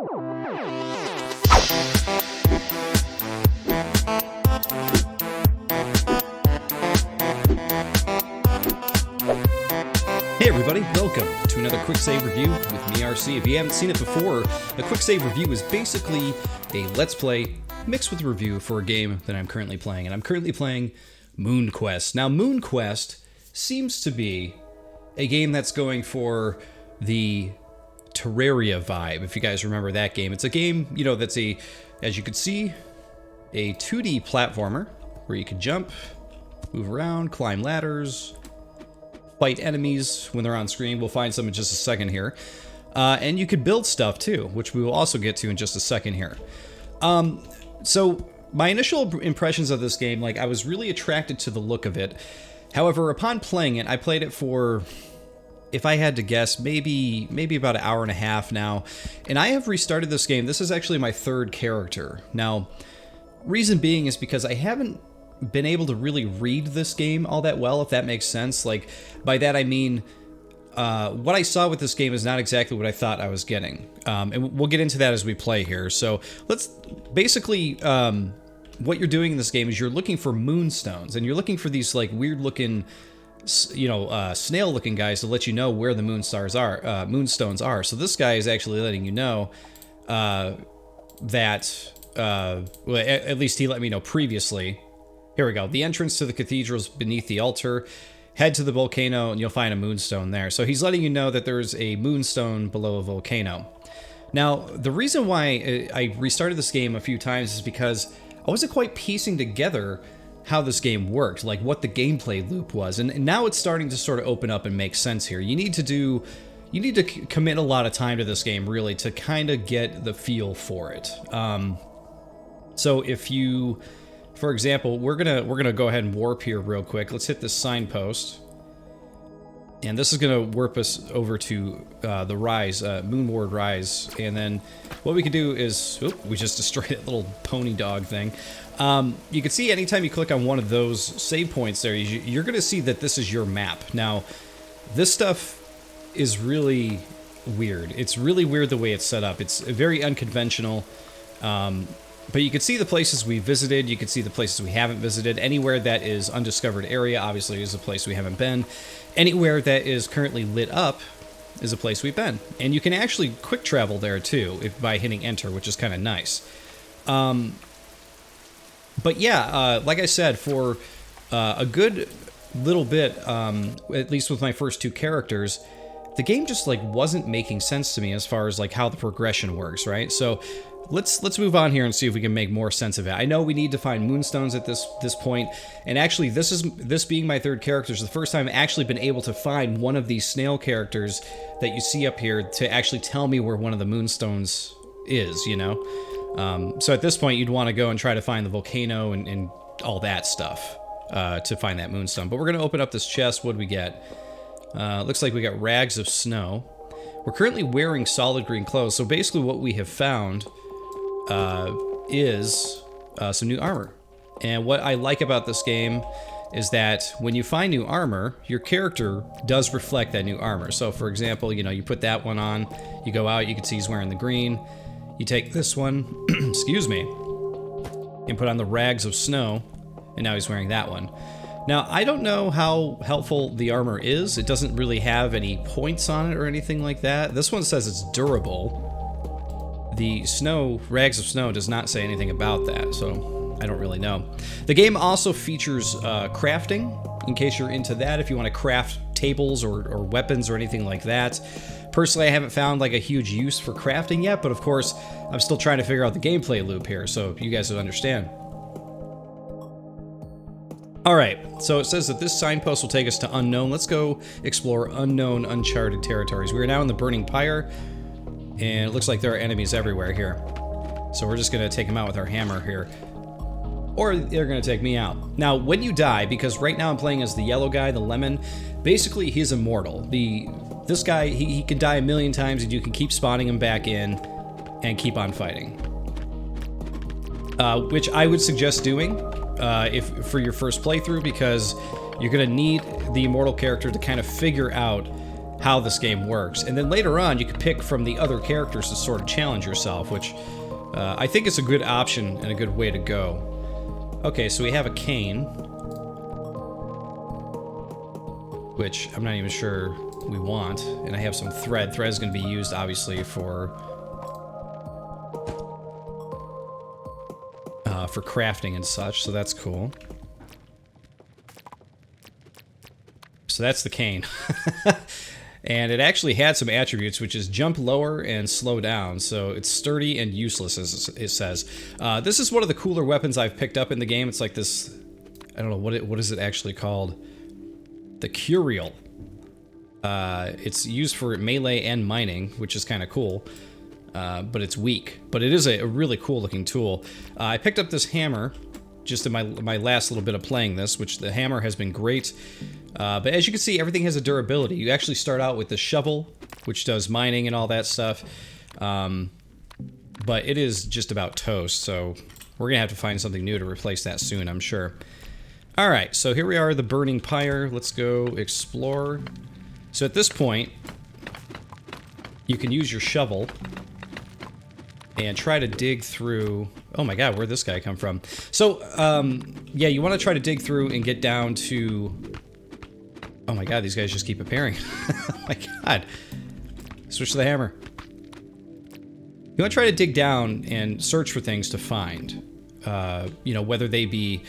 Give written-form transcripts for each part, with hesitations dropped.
Hey everybody, welcome to another Quick Save Review with me, RC. If you haven't seen it before, a Quick Save Review is basically a Let's Play mixed with a review for a game that I'm currently playing, and I'm currently playing Moon Quest. Now, Moon Quest seems to be a game that's going for the Terraria vibe, if you guys remember that game. It's a game, that's as you can see, a 2D platformer where you can jump, move around, climb ladders, fight enemies when they're on screen. We'll find some in just a second here. And you could build stuff too, which we will also get to in just a second here. So my initial impressions of this game, I was really attracted to the look of it. However, upon playing it, I played it for, if I had to guess, maybe about an hour and a half now. And I have restarted this game. This is actually my third character. Now, reason being is because I haven't been able to really read this game all that well, if that makes sense. By that I mean, what I saw with this game is not exactly what I thought I was getting. And we'll get into that as we play here. So let's basically, what you're doing in this game is you're looking for moonstones, and you're looking for these weird looking, snail looking guys to let you know where the moonstones are. So this guy is actually letting you know, that, well, at least he let me know previously. Here we go. The entrance to the cathedral is beneath the altar. Head to the volcano and you'll find a moonstone there. So he's letting you know that there's a moonstone below a volcano. Now, the reason why I restarted this game a few times is because I wasn't quite piecing together how this game worked, what the gameplay loop was. And now it's starting to sort of open up and make sense here. You need to commit a lot of time to this game, really, to kind of get the feel for it. So if you... For example, we're gonna go ahead and warp here real quick. Let's hit this signpost, and this is gonna warp us over to the Rise, Moonward Rise. And then what we can do is, we just destroyed that little pony dog thing. You can see anytime you click on one of those save points there, you're gonna see that this is your map. Now, this stuff is really weird. It's really weird the way it's set up. It's very unconventional. But you can see the places we visited, you can see the places we haven't visited. Anywhere that is undiscovered area, obviously, is a place we haven't been. Anywhere that is currently lit up is a place we've been. And you can actually quick travel there, too, by hitting enter, which is kind of nice. But yeah, like I said, for a good little bit, at least with my first two characters, the game just, wasn't making sense to me as far as, how the progression works, right? So... Let's move on here and see if we can make more sense of it. I know we need to find moonstones at this point, and actually this being my third character is the first time I've actually been able to find one of these snail characters that you see up here to actually tell me where one of the moonstones is, So at this point you'd want to go and try to find the volcano and all that stuff to find that moonstone. But we're going to open up this chest. What do we get? Looks like we got rags of snow. We're currently wearing solid green clothes, so basically what we have found... is some new armor. And what I like about this game is that when you find new armor, your character does reflect that new armor. So for example, you put that one on, you go out, you can see he's wearing the green. You take this one, excuse me, and put on the rags of snow, and now he's wearing that one. Now, I don't know how helpful the armor is. It doesn't really have any points on it or anything like that. This one says it's durable. The rags of snow does not say anything about that, so I don't really know. The game also features crafting, in case you're into that, if you want to craft tables or weapons or anything like that. Personally, I haven't found a huge use for crafting yet, but of course, I'm still trying to figure out the gameplay loop here, so you guys would understand. Alright, so it says that this signpost will take us to Unknown. Let's go explore unknown, uncharted territories. We are now in the Burning Pyre. And it looks like there are enemies everywhere here. So we're just going to take them out with our hammer here. Or they're going to take me out. Now, when you die, because right now I'm playing as the yellow guy, the lemon, basically he's immortal. This guy, he can die a million times and you can keep spawning him back in and keep on fighting. Which I would suggest doing for your first playthrough, because you're going to need the immortal character to kind of figure out how this game works. And then later on, you can pick from the other characters to sort of challenge yourself, which I think is a good option and a good way to go. Okay, so we have a cane, which I'm not even sure we want. And I have some thread. Thread is going to be used, obviously, for crafting and such, so that's cool. So that's the cane. And it actually had some attributes, which is jump lower and slow down. So it's sturdy and useless, as it says. This is one of the cooler weapons I've picked up in the game. It's like this, I don't know, what is it actually called? The Curial. It's used for melee and mining, which is kind of cool. But it's weak. But it is a really cool looking tool. I picked up this hammer just in my last little bit of playing this, which the hammer has been great. But as you can see, everything has a durability. You actually start out with the shovel, which does mining and all that stuff. But it is just about toast, so we're going to have to find something new to replace that soon, I'm sure. Alright, so here we are, the Burning Pyre. Let's go explore. So at this point, you can use your shovel and try to dig through... Oh my god, where'd this guy come from? So, yeah, you want to try to dig through and get down to... Oh my god, these guys just keep appearing. Oh my god. Switch to the hammer. You want to try to dig down and search for things to find. You know, whether they be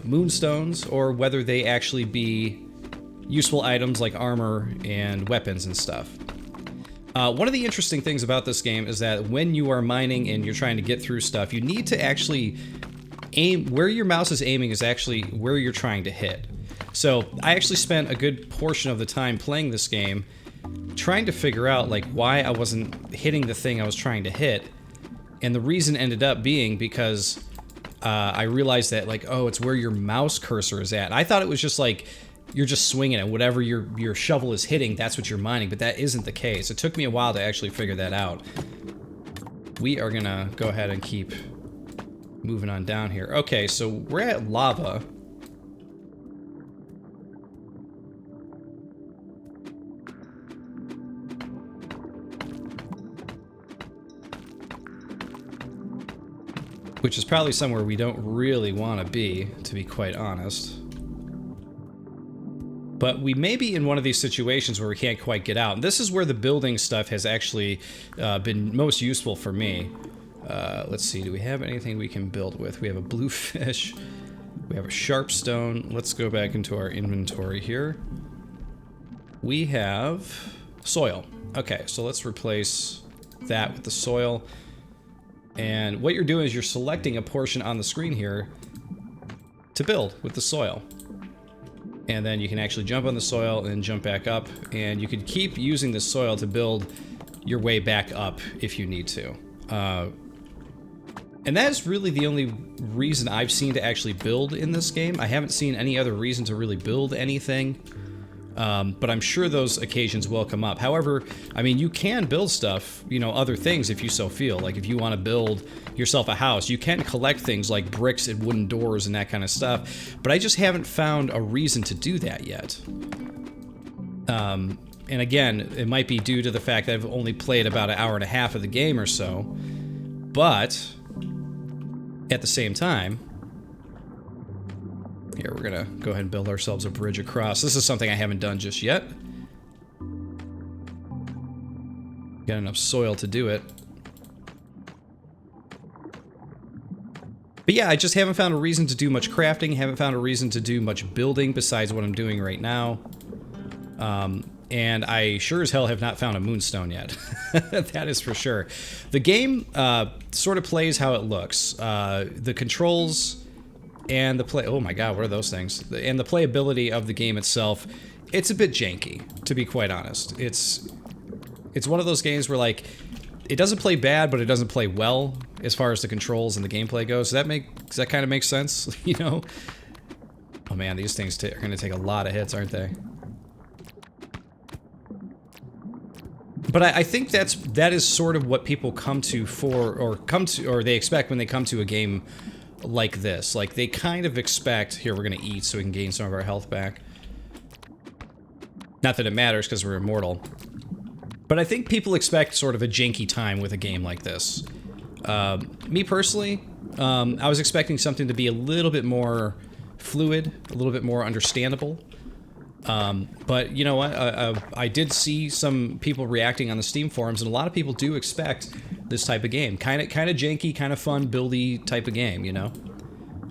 moonstones or whether they actually be useful items like armor and weapons and stuff. One of the interesting things about this game is that when you are mining and you're trying to get through stuff, you need to actually aim... Where your mouse is aiming is actually where you're trying to hit. So I actually spent a good portion of the time playing this game trying to figure out like why I wasn't hitting the thing I was trying to hit. And the reason ended up being because I realized that like, oh, it's where your mouse cursor is at. I thought it was just like... You're just swinging it. Whatever your shovel is hitting, that's what you're mining, but that isn't the case. It took me a while to actually figure that out. We are gonna go ahead and keep moving on down here. Okay, so we're at lava. Which is probably somewhere we don't really want to be quite honest. But we may be in one of these situations where we can't quite get out. And this is where the building stuff has actually been most useful for me. Let's see, do we have anything we can build with? We have a blue fish. We have a sharp stone. Let's go back into our inventory here. We have soil. Okay, so let's replace that with the soil. And what you're doing is you're selecting a portion on the screen here to build with the soil. And then you can actually jump on the soil and jump back up, and you can keep using the soil to build your way back up if you need to. And that is really the only reason I've seen to actually build in this game. I haven't seen any other reason to really build anything, but I'm sure those occasions will come up. However, I mean, you can build stuff, you know, other things if you so feel. Like if you want to build yourself a house, you can collect things like bricks and wooden doors and that kind of stuff, but I just haven't found a reason to do that yet. And again, it might be due to the fact that I've only played about an hour and a half of the game or so, but at the same time, here, we're gonna go ahead and build ourselves a bridge across. This is something I haven't done just yet. Got enough soil to do it. But yeah, I just haven't found a reason to do much crafting, haven't found a reason to do much building besides what I'm doing right now. And I sure as hell have not found a moonstone yet. That is for sure. The game sort of plays how it looks. The controls and the play... Oh my god, what are those things? And the playability of the game itself, it's a bit janky, to be quite honest. It's one of those games where, like, it doesn't play bad, but it doesn't play well as far as the controls and the gameplay goes. Does that kind of make sense? You know? Oh man, these things are going to take a lot of hits, aren't they? But I think that is sort of what people come to for, or they expect when they come to a game like this. Like, they kind of expect... Here, we're going to eat so we can gain some of our health back. Not that it matters because we're immortal. But I think people expect sort of a janky time with a game like this. Me personally, I was expecting something to be a little bit more fluid, a little bit more understandable. But you know what? I did see some people reacting on the Steam forums, and a lot of people do expect this type of game. Kind of janky, kind of fun, buildy type of game, you know?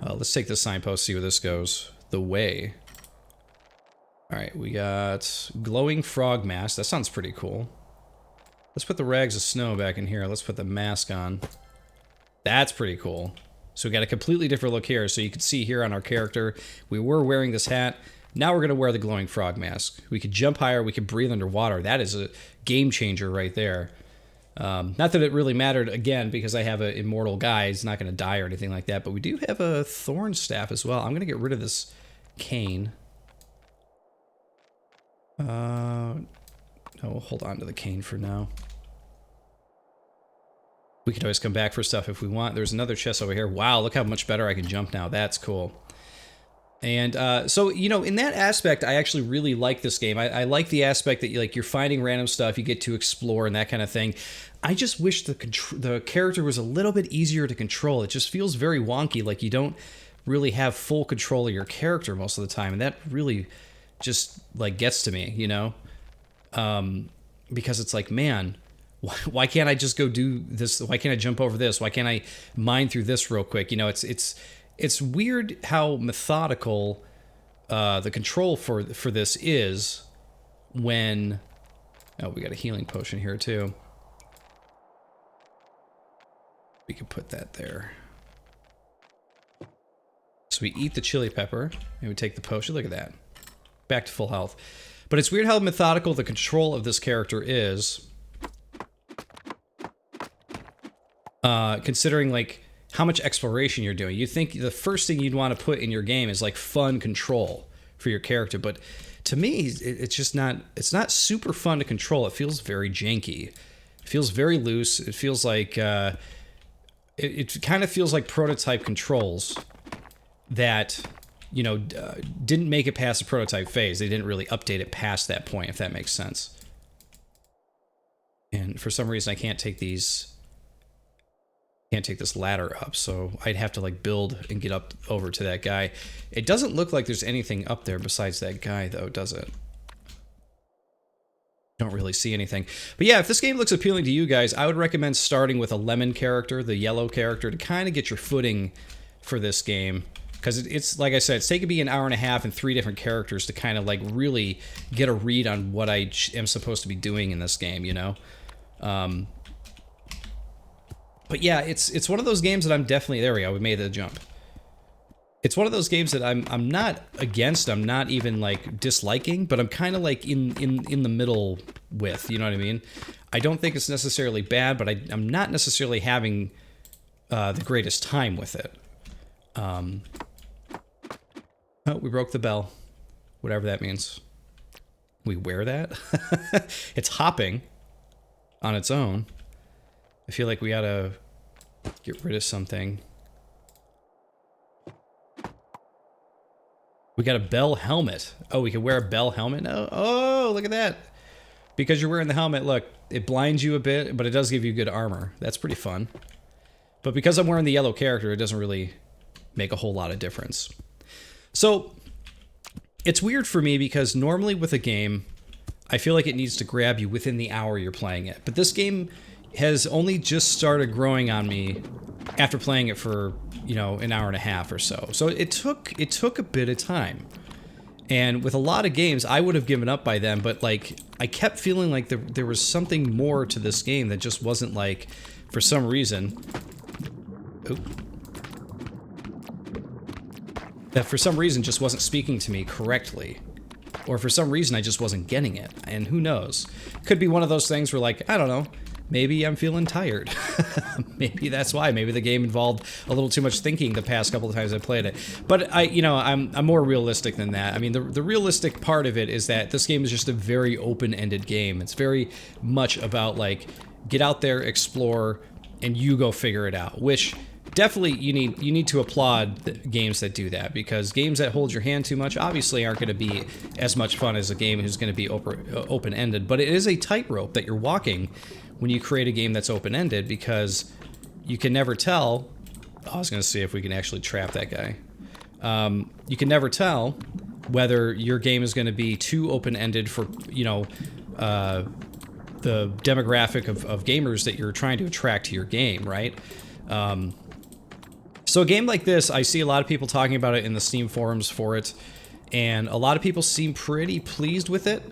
Let's take this signpost, see where this goes. The way. Alright, we got glowing frog mask. That sounds pretty cool. Let's put the rags of snow back in here. Let's put the mask on. That's pretty cool. So we got a completely different look here. So you can see here on our character, we were wearing this hat. Now we're going to wear the glowing frog mask. We could jump higher. We could breathe underwater. That is a game changer right there. Not that it really mattered, again, because I have an immortal guy. He's not going to die or anything like that. But we do have a thorn staff as well. I'm going to get rid of this cane. No, we'll hold on to the cane for now. We can always come back for stuff if we want. There's another chest over here. Wow, look how much better I can jump now. That's cool. And so, you know, in that aspect, I actually really like this game. I like the aspect that you're finding random stuff, you get to explore and that kind of thing. I just wish the character was a little bit easier to control. It just feels very wonky, like you don't really have full control of your character most of the time, and that really just like gets to me, you know? Because it's like, man, why can't I just go do this? Why can't I jump over this? Why can't I mine through this real quick? You know, it's weird how methodical the control for this is when... Oh, we got a healing potion here too. We can put that there. So we eat the chili pepper and we take the potion. Look at that. Back to full health. But it's weird how methodical the control of this character is. Considering like how much exploration you're doing. You think the first thing you'd want to put in your game is like fun control for your character, but to me it's just not, it's not super fun to control. It feels very janky. It feels very loose. It feels like it kind of feels like prototype controls that, you know, didn't make it past the prototype phase. They didn't really update it past that point, if that makes sense. And for some reason I can't take these, can't take this ladder up, so I'd have to like build and get up over to that guy. It doesn't look like there's anything up there besides that guy though, does it? Don't really see anything. But yeah, if this game looks appealing to you guys, I would recommend starting with a lemon character, the yellow character, to kind of get your footing for this game. Because it's, like I said, it's taken me an hour and a half and 3 different characters to kind of like really get a read on what I am supposed to be doing in this game, you know? But yeah, it's one of those games that I'm definitely, there we go, we made the jump. It's one of those games that I'm not against, I'm not even like disliking, but I'm kind of like in the middle with, you know what I mean? I don't think it's necessarily bad, but I'm not necessarily having the greatest time with it. Oh, we broke the bell. Whatever that means. We wear that? It's hopping on its own. I feel like we oughta get rid of something. We got a bell helmet. Oh, we can wear a bell helmet now? Oh, look at that. Because you're wearing the helmet, look, it blinds you a bit, but it does give you good armor. That's pretty fun. But because I'm wearing the yellow character, it doesn't really make a whole lot of difference. So, it's weird for me because normally with a game, I feel like it needs to grab you within the hour you're playing it. But this game has only just started growing on me after playing it for, you know, an hour and a half or so. So it took a bit of time. And with a lot of games, I would have given up by then, but like I kept feeling like there was something more to this game that just wasn't like, for some reason, that for some reason just wasn't speaking to me correctly. Or for some reason I just wasn't getting it. And who knows? Could be one of those things where like, I don't know, maybe I'm feeling tired. Maybe that's why. Maybe the game involved a little too much thinking the past couple of times I played it. But I'm more realistic than that. I mean, the realistic part of it is that this game is just a very open-ended game. It's very much about like, get out there, explore, and you go figure it out. Which, definitely you need to applaud the games that do that, because games that hold your hand too much obviously aren't going to be as much fun as a game who's going to be open-ended. But it is a tightrope that you're walking when you create a game that's open-ended, because you can never tell. Oh, I was going to see if we can actually trap that guy. You can never tell whether your game is going to be too open-ended for, you know, the demographic of gamers that you're trying to attract to your game, right? So a game like this, I see a lot of people talking about it in the Steam forums for it, and a lot of people seem pretty pleased with it.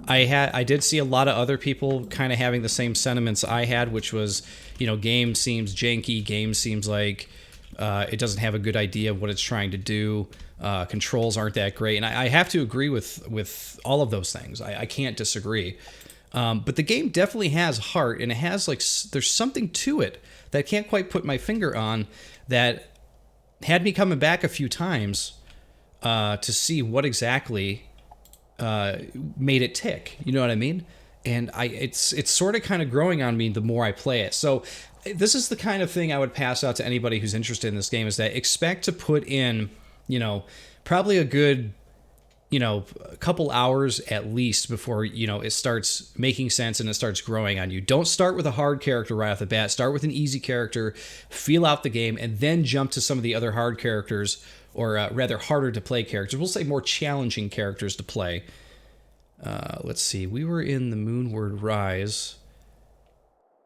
I did see a lot of other people kind of having the same sentiments I had, which was, you know, game seems janky, game seems like it doesn't have a good idea of what it's trying to do, controls aren't that great, and I have to agree with all of those things. I can't disagree. But the game definitely has heart, and it has, like, there's something to it that I can't quite put my finger on, that had me coming back a few times to see what exactly made it tick. You know what I mean? And it's sort of kind of growing on me the more I play it. So this is the kind of thing I would pass out to anybody who's interested in this game, is that expect to put in, you know, probably a good, you know, a couple hours at least before, you know, it starts making sense and it starts growing on you. Don't start with a hard character right off the bat. Start with an easy character, feel out the game, and then jump to some of the other hard characters, or rather harder to play characters. We'll say more challenging characters to play. Let's see. We were in the Moonward Rise.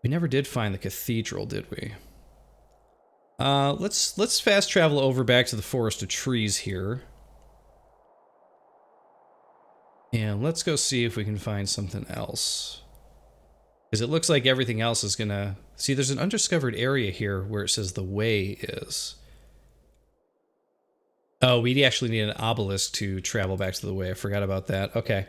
We never did find the cathedral, did we? Let's fast travel over back to the Forest of Trees here. And let's go see if we can find something else. Because it looks like everything else is gonna... See, there's an undiscovered area here where it says the way is. Oh, we actually need an obelisk to travel back to the way. I forgot about that. Okay.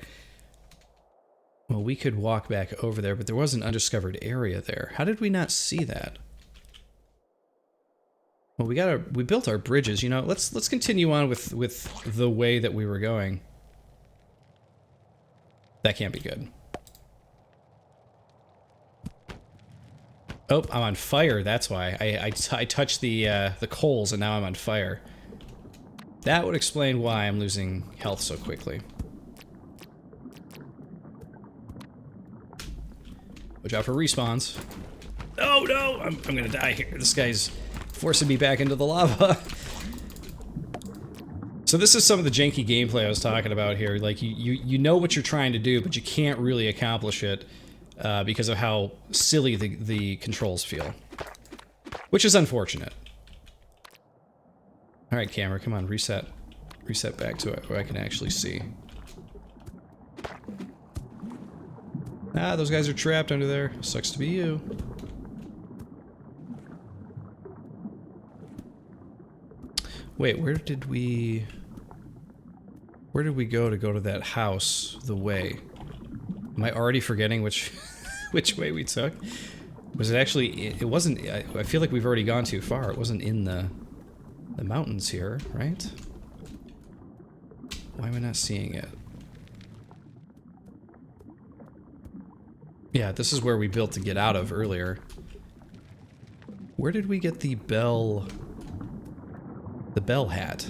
Well, we could walk back over there, but there was an undiscovered area there. How did we not see that? Well, we built our bridges. You know, let's continue on with the way that we were going. That can't be good. Oh, I'm on fire. That's why I touched the coals and now I'm on fire. That would explain why I'm losing health so quickly. Watch out for respawns. Oh no, I'm gonna die here. This guy's forcing me back into the lava. So this is some of the janky gameplay I was talking about here. Like, you know what you're trying to do, but you can't really accomplish it because of how silly the controls feel. Which is unfortunate. Alright, camera, come on, reset. Reset back to it where I can actually see. Ah, those guys are trapped under there. Sucks to be you. Wait, where did we go to that house, the way? Am I already forgetting which which way we took? Was it actually, it wasn't, I feel like we've already gone too far. It wasn't in the mountains here, right? Why am I not seeing it? Yeah, this is where we built to get out of earlier. Where did we get the bell hat?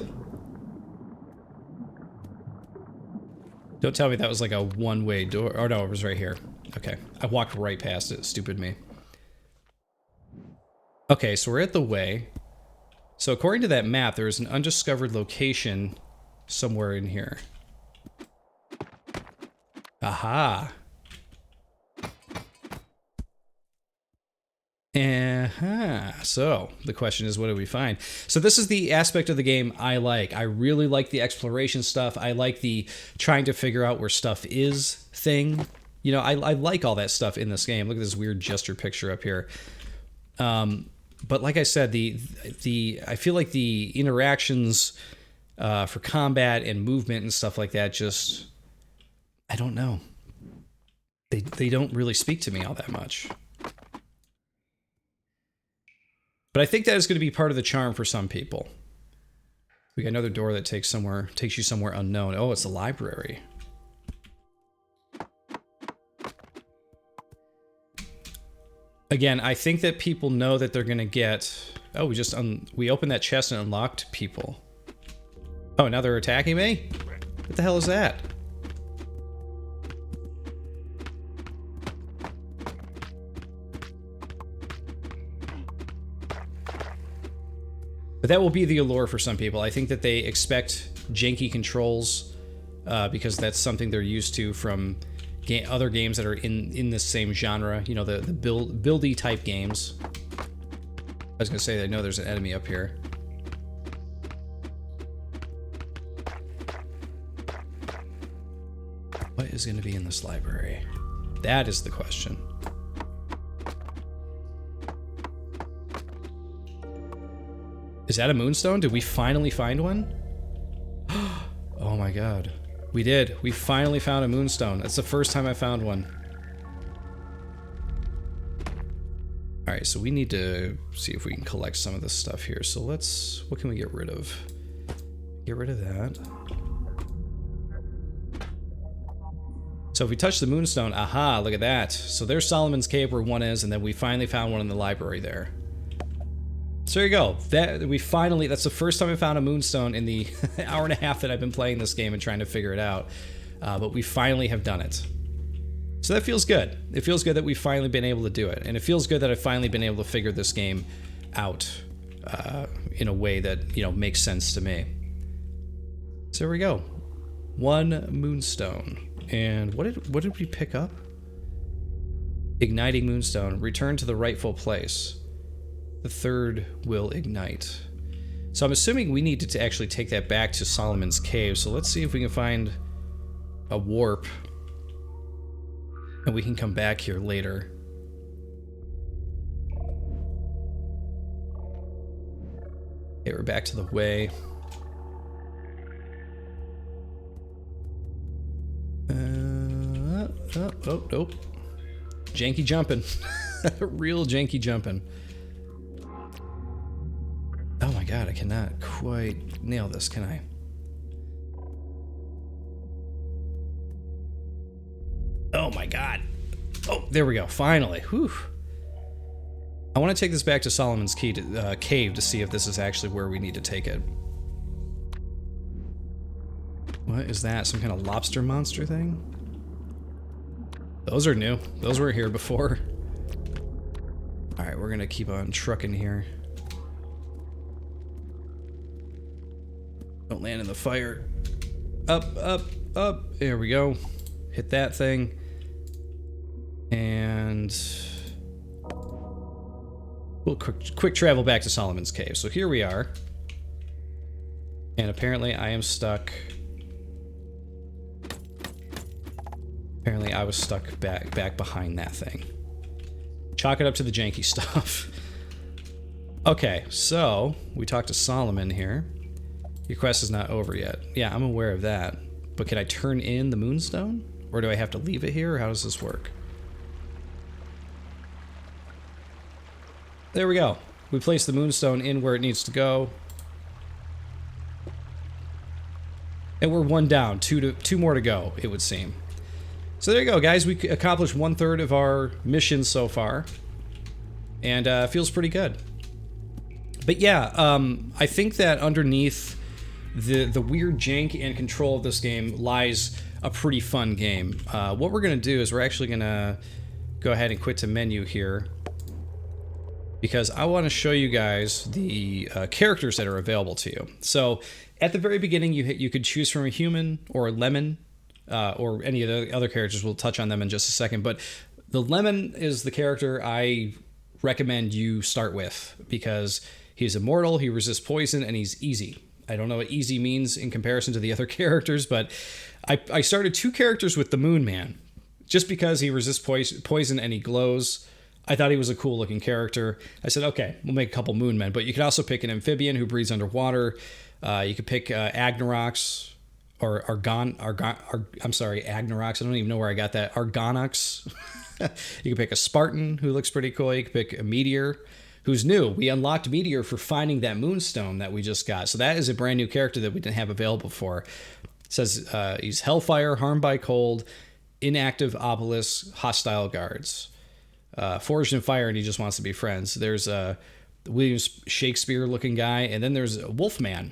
Don't tell me that was like a one-way door. Oh no, it was right here. Okay, I walked right past it, stupid me. Okay, so we're at the way. So according to that map, there is an undiscovered location somewhere in here. Aha! So the question is, what do we find? So this is the aspect of the game I like. I really like the exploration stuff. I like the trying to figure out where stuff is thing. You know, I like all that stuff in this game. Look at this weird gesture picture up here. But like I said, I feel like the interactions for combat and movement and stuff like that just, I don't know. They don't really speak to me all that much. But I think that is going to be part of the charm for some people. We got another door that takes you somewhere unknown. Oh, it's a library. Again, I think that people know that they're going to get Oh, we opened that chest and unlocked people. Oh, now they're attacking me? What the hell is that? But that will be the allure for some people. I think that they expect janky controls because that's something they're used to from other games that are in this same genre. You know, the buildy type games. I was gonna say, I know there's an enemy up here. What is gonna be in this library? That is the question. Is that a moonstone? Did we finally find one? Oh my god. We did. We finally found a moonstone. That's the first time I found one. Alright, so we need to see if we can collect some of this stuff here. So let's... What can we get rid of? Get rid of that. So if we touch the moonstone, aha, look at that. So there's Solomon's Cave where one is, and then we finally found one in the library there. So there you go. That's the first time I found a moonstone in the hour and a half that I've been playing this game and trying to figure it out. But we finally have done it. So that feels good. It feels good that we've finally been able to do it. And it feels good that I've finally been able to figure this game out in a way that, you know, makes sense to me. So there we go. One moonstone. And what did we pick up? Igniting moonstone. Return to the rightful place. The third will ignite. So I'm assuming we need to actually take that back to Solomon's Cave. So let's see if we can find a warp. And we can come back here later. Okay, we're back to the way. Oh, nope. Janky jumping. Real janky jumping. Oh my god, I cannot quite nail this, can I? Oh my god. Oh, there we go, finally. Whew. I want to take this back to Solomon's Cave to see if this is actually where we need to take it. What is that? Some kind of lobster monster thing? Those are new. Those weren't here before. Alright, we're gonna keep on trucking here. Don't land in the fire. Up, up, up. There we go. Hit that thing. And we'll quick travel back to Solomon's Cave. So here we are. And apparently I am stuck. Apparently I was stuck back behind that thing. Chalk it up to the janky stuff. Okay, so we talked to Solomon here. Your quest is not over yet. Yeah, I'm aware of that. But can I turn in the moonstone? Or do I have to leave it here, or how does this work? There we go. We placed the moonstone in where it needs to go. And we're one down. Two more to go, it would seem. So there you go, guys. We accomplished 1/3 of our mission so far. And feels pretty good. But yeah, I think that underneath the weird jank and control of this game lies a pretty fun game. What we're going to do is we're actually going to go ahead and quit to menu here, because I want to show you guys the characters that are available to you. So at the very beginning, you could choose from a human or a lemon, or any of the other characters. We'll touch on them in just a second. But the lemon is the character I recommend you start with, because he's immortal, he resists poison, and he's easy. I don't know what easy means in comparison to the other characters, but I started 2 characters with the Moon Man, just because he resists poison and he glows. I thought he was a cool looking character. I said, okay, we'll make a couple Moon Men, but you could also pick an amphibian who breathes underwater. You could pick Agnorox, or I'm sorry, Agnorox. I don't even know where I got that. Argonox. You could pick a Spartan who looks pretty cool. You could pick a Meteor, who's new. We unlocked Meteor for finding that moonstone that we just got. So that is a brand new character that we didn't have available before. It says he's Hellfire, harmed by cold, inactive obelisk, hostile guards. Forged in fire, and he just wants to be friends. There's Williams Shakespeare looking guy, and then there's a Wolfman,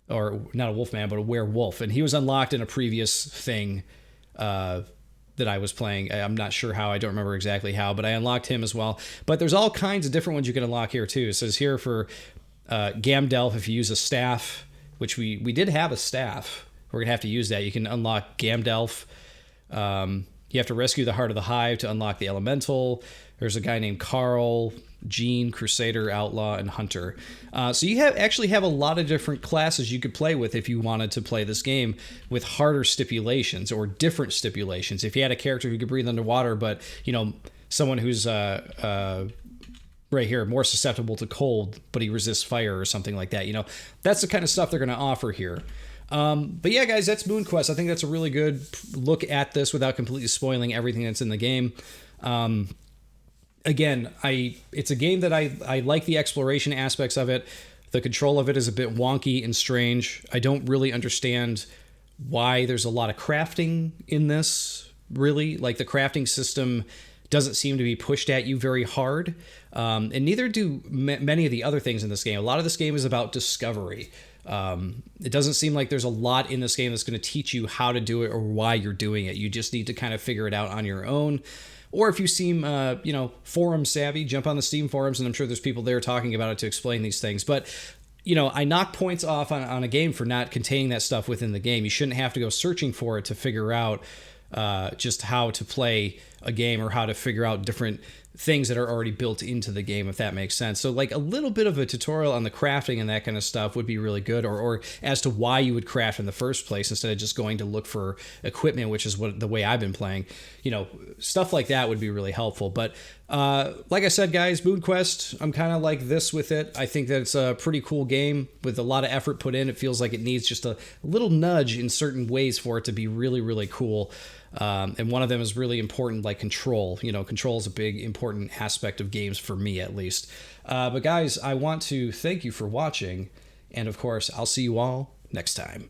or not a Wolfman, but a werewolf, and he was unlocked in a previous thing that I was playing. I'm not sure how. I don't remember exactly how, but I unlocked him as well. But there's all kinds of different ones you can unlock here too. It says here for Gamdelf, if you use a staff, which we did have a staff, we're gonna have to use that. You can unlock Gamdelf. You have to rescue the Heart of the Hive to unlock the Elemental. There's a guy named Carl, Gene, Crusader, Outlaw, and Hunter. So you actually have a lot of different classes you could play with if you wanted to play this game with harder stipulations or different stipulations. If you had a character who could breathe underwater, but, someone who's right here, more susceptible to cold, but he resists fire or something like that. That's the kind of stuff they're going to offer here. But yeah, guys, that's Moon Quest. I think that's a really good look at this without completely spoiling everything that's in the game. Again, it's a game that I like the exploration aspects of it. The control of it is a bit wonky and strange. I don't really understand why there's a lot of crafting in this, really. Like, the crafting system doesn't seem to be pushed at you very hard. And neither do many of the other things in this game. A lot of this game is about discovery. It doesn't seem like there's a lot in this game that's going to teach you how to do it or why you're doing it. You just need to kind of figure it out on your own. Or if you seem, forum savvy, jump on the Steam forums, and I'm sure there's people there talking about it to explain these things. But, I knock points off on a game for not containing that stuff within the game. You shouldn't have to go searching for it to figure out just how to play a game or how to figure out different things that are already built into the game, if that makes sense. So like a little bit of a tutorial on the crafting and that kind of stuff would be really good, or as to why you would craft in the first place instead of just going to look for equipment, which is the way I've been playing. Stuff like that would be really helpful. But like I said, guys, Moon Quest, I'm kind of like this with it. I think that it's a pretty cool game with a lot of effort put in. It feels like it needs just a little nudge in certain ways for it to be really, really cool. And one of them is really important, like control. Control is a big, important aspect of games for me, at least. But guys, I want to thank you for watching. And of course, I'll see you all next time.